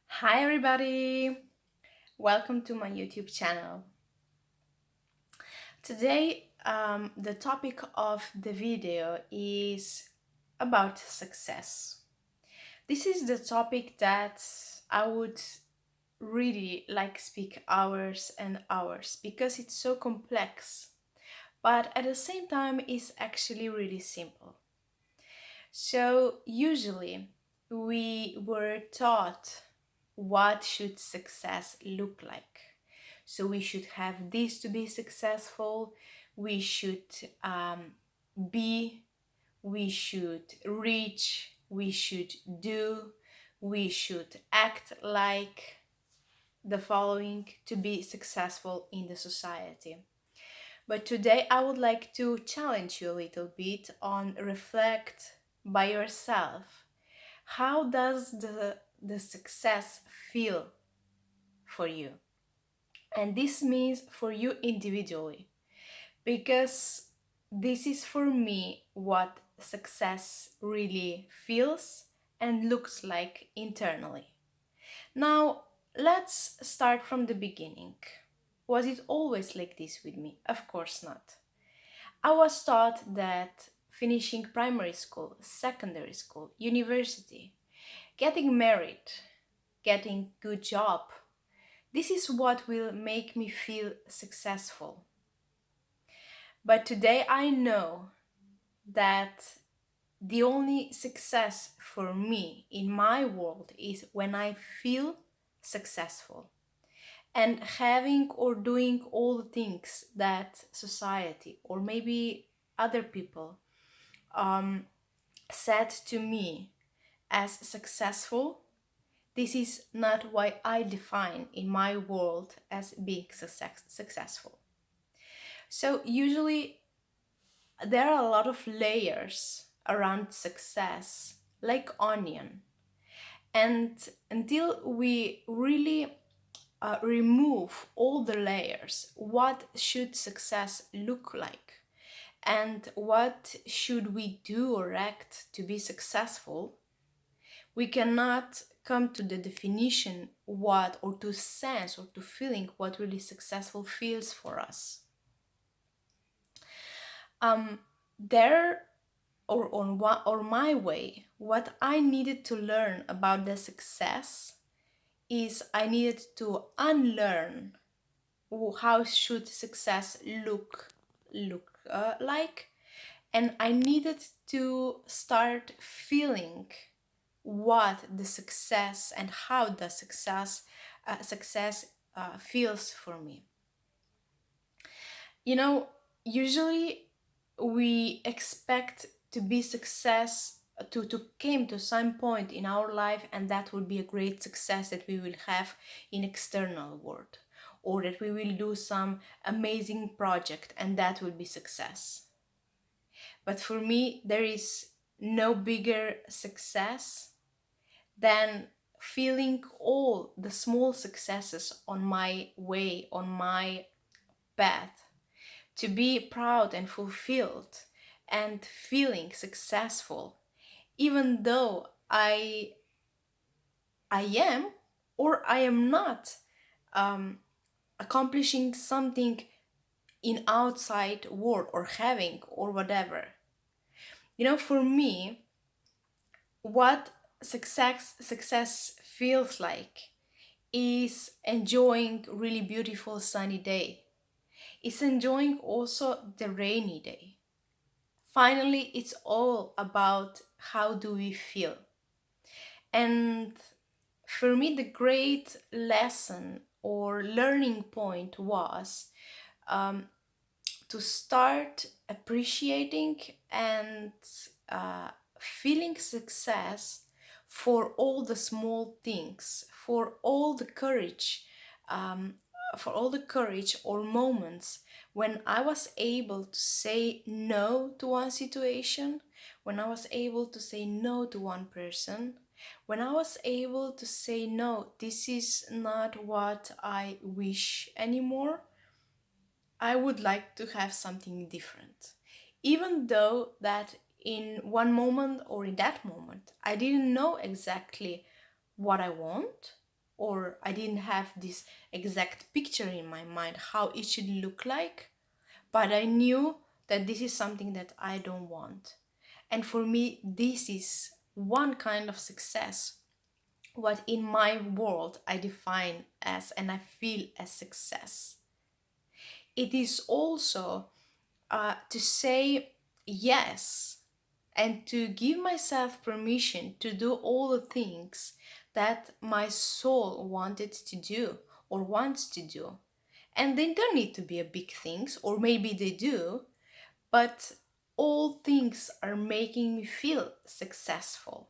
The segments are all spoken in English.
Hi, everybody! Welcome to my YouTube channel. Today, the topic of the video is about success. This is the topic that I would really like speak hours and hours because it's so complex, but at the same time, it's actually really simple. So, usually, we were taught what should success look like. So we should have this to be successful. We should be, we should reach, we should do, we should act like the following to be successful in the society. But today I would like to challenge you a little bit on reflect by yourself. How does the success feel for you? And this means for you individually, because this is for me what success really feels and looks like internally. Now, let's start from the beginning. Was it always like this with me? Of course not. I was taught that finishing primary school, secondary school, university, getting married, getting good job, this is what will make me feel successful. But today I know that the only success for me in my world is when I feel successful and having or doing all the things that society or maybe other people um, said to me as successful. This is not what I define in my world as being successful. So, usually, there are a lot of layers around success, like onion. And until we really remove all the layers, what should success look like? And what should we do or act to be successful? We cannot come to the definition what or to sense or to feeling what really successful feels for us. Um, there or on what or my way, what I needed to learn about the success is I needed to unlearn how should success look like, and I needed to start feeling what the success and how the success feels for me. You know, usually we expect to be success to came to some point in our life, and that will be a great success that we will have in external world, or that we will do some amazing project and that will be success. But for me, there is no bigger success than feeling all the small successes on my way, on my path, to be proud and fulfilled and feeling successful, even though I am or I am not um, accomplishing something in outside world or having or whatever. For me, what success feels like is enjoying really beautiful sunny day. It's enjoying also the rainy day. Finally, it's all about how do we feel. And for me, the great lesson or learning point was um, to start appreciating and uh, feeling success for all the small things, um, for all the courage or moments when I was able to say no to one situation, when I was able to say no to one person, when I was able to say no, this is not what I wish anymore. I would like to have something different. Even though that in one moment or in that moment, I didn't know exactly what I want, or I didn't have this exact picture in my mind how it should look like, but I knew that this is something that I don't want. And for me, this is one kind of success, what in my world I define as and I feel as success. It is also to say yes and to give myself permission to do all the things that my soul wanted to do or wants to do. And they don't need to be a big things, or maybe they do, but all things are making me feel successful.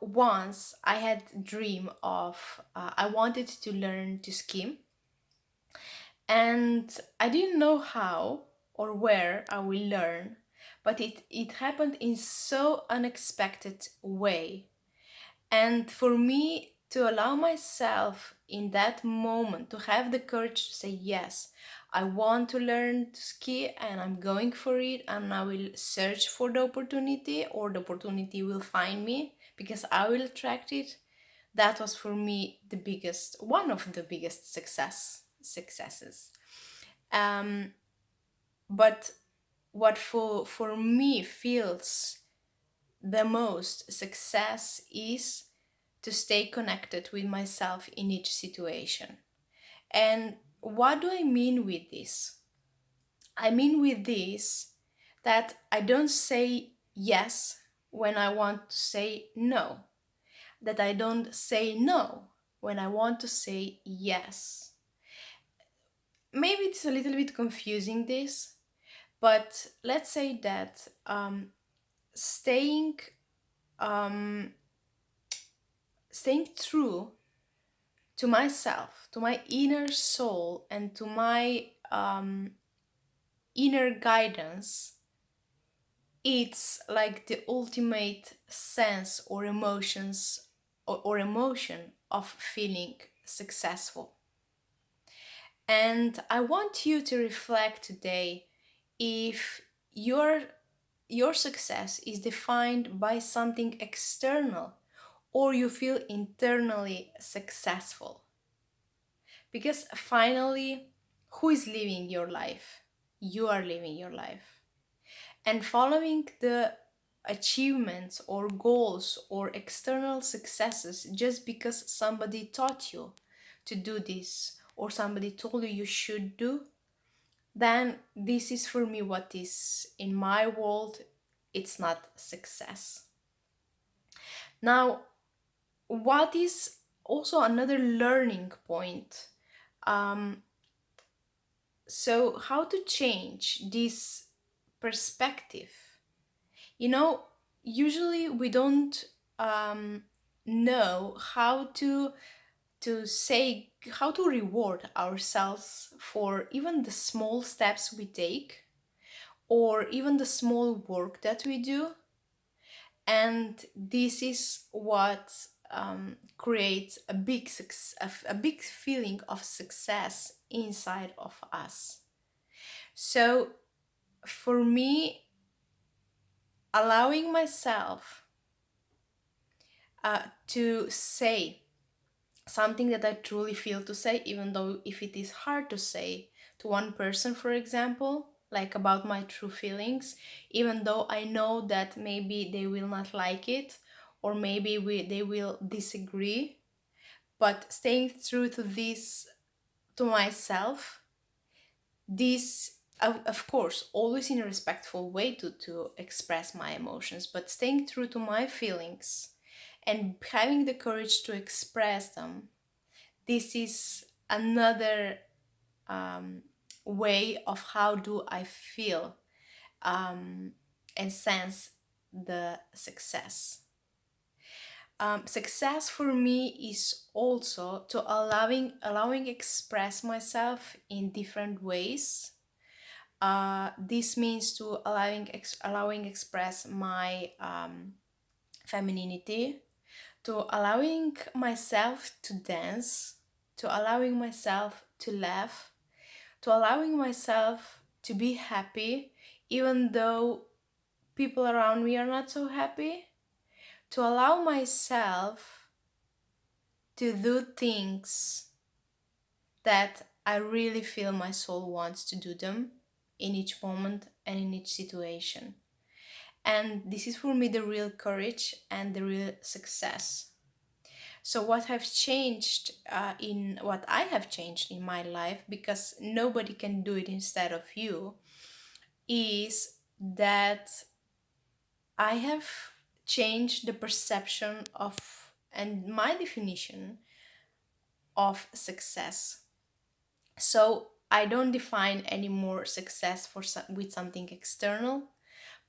Once I had a dream of I wanted to learn to ski, and I didn't know how or where I will learn, but it happened in so unexpected way. And for me to allow myself in that moment to have the courage to say yes, I want to learn to ski and I'm going for it, and I will search for the opportunity or the opportunity will find me because I will attract it. That was for me the biggest, one of the biggest successes. Um, but what for me feels the most success is to stay connected with myself in each situation. And what do I mean with this? I mean with this that I don't say yes when I want to say no, that I don't say no when I want to say yes. Maybe it's a little bit confusing this, but let's say that staying um, staying true to myself, to my inner soul, and to my inner guidance, it's like the ultimate sense or emotions or emotion of feeling successful. And I want you to reflect today if your your success is defined by something external or you feel internally successful. Because finally, who is living your life? You are living your life. And following the achievements or goals or external successes just because somebody taught you to do this or somebody told you you should do, then this is for me what is in my world, it's not success. Now, what is also another learning point? Um, so, how to change this perspective? You know, usually we don't um, know how to say how to reward ourselves for even the small steps we take or even the small work that we do, and this is what creates a a big feeling of success inside of us. So for me, allowing myself to say something that I truly feel to say, even though if it is hard to say to one person, for example, like about my true feelings, even though I know that maybe they will not like it or maybe they will disagree, but staying true to this, to myself, this of course always in a respectful way to express my emotions, but staying true to my feelings and having the courage to express them, this is another um, way of how do I feel and sense the success. Success for me is also to allowing express myself in different ways. This means to allowing express my femininity, to allowing myself to dance, to allowing myself to laugh, to allowing myself to be happy, even though people around me are not so happy, to allow myself to do things that I really feel my soul wants to do them in each moment and in each situation. And this is for me the real courage and the real success. So what have changed in what I have changed in my life, because nobody can do it instead of you, is that I have changed the perception of and my definition of success. So I don't define anymore success with something external,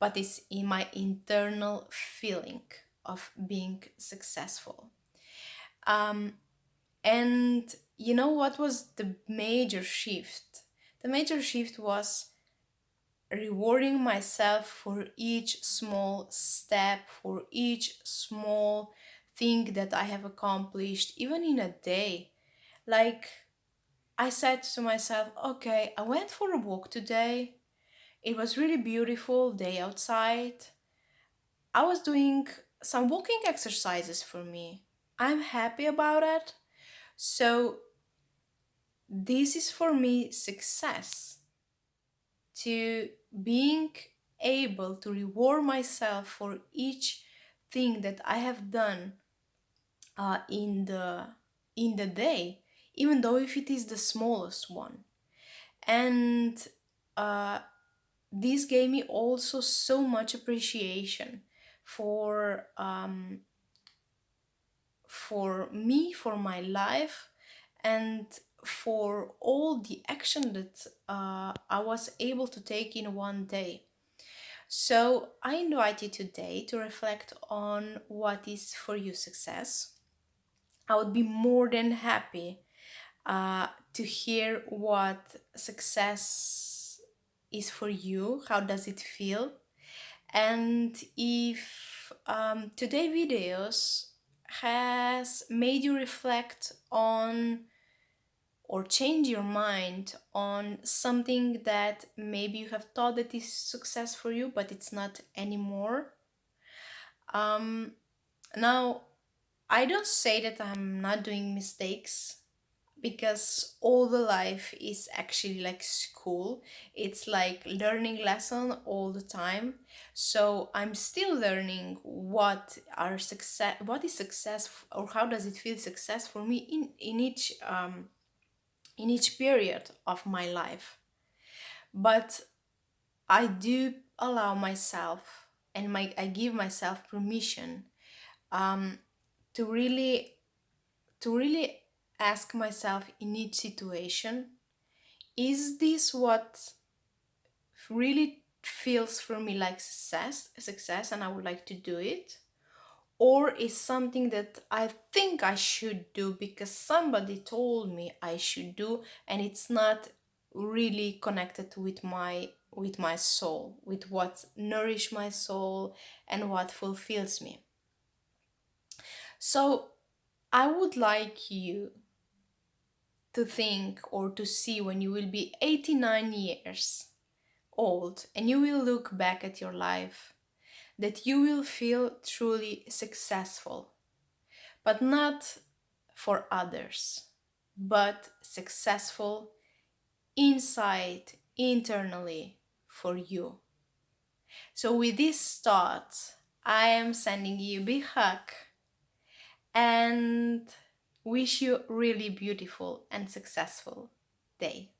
but it's in my internal feeling of being successful. Um, and you know what was the major shift? The major shift was rewarding myself for each small step, for each small thing that I have accomplished, even in a day. Like, I said to myself, okay, I went for a walk today. It was really beautiful day outside. I was doing some walking exercises for me. I'm happy about it. So this is for me success, to being able to reward myself for each thing that I have done uh, in the in the day, even though if it is the smallest one. And uh, this gave me also so much appreciation for me, for my life, and for all the action that I was able to take in one day. So I invite you today to reflect on what is for you success. I would be more than happy to hear what success is for you. How does it feel? And if today videos has made you reflect on or change your mind on something that maybe you have thought that is success for you, but it's not anymore. Um, Now, I don't say that I'm not doing mistakes, because all the life is actually like school. It's like learning lesson all the time. So I'm still learning what is success, or how does it feel success for me in each period of my life. But I do allow myself, and I give myself permission um, to really ask myself in each situation, is this what really feels for me like success, and I would like to do it? Or is something that I think I should do because somebody told me I should do, and it's not really connected with my soul, with what nourish my soul and what fulfills me. So I would like you to think or to see, when you will be 89 years old and you will look back at your life, that you will feel truly successful, but not for others, but successful inside, internally, for you. So, with this thought, I am sending you a big hug and wish you really beautiful and successful day.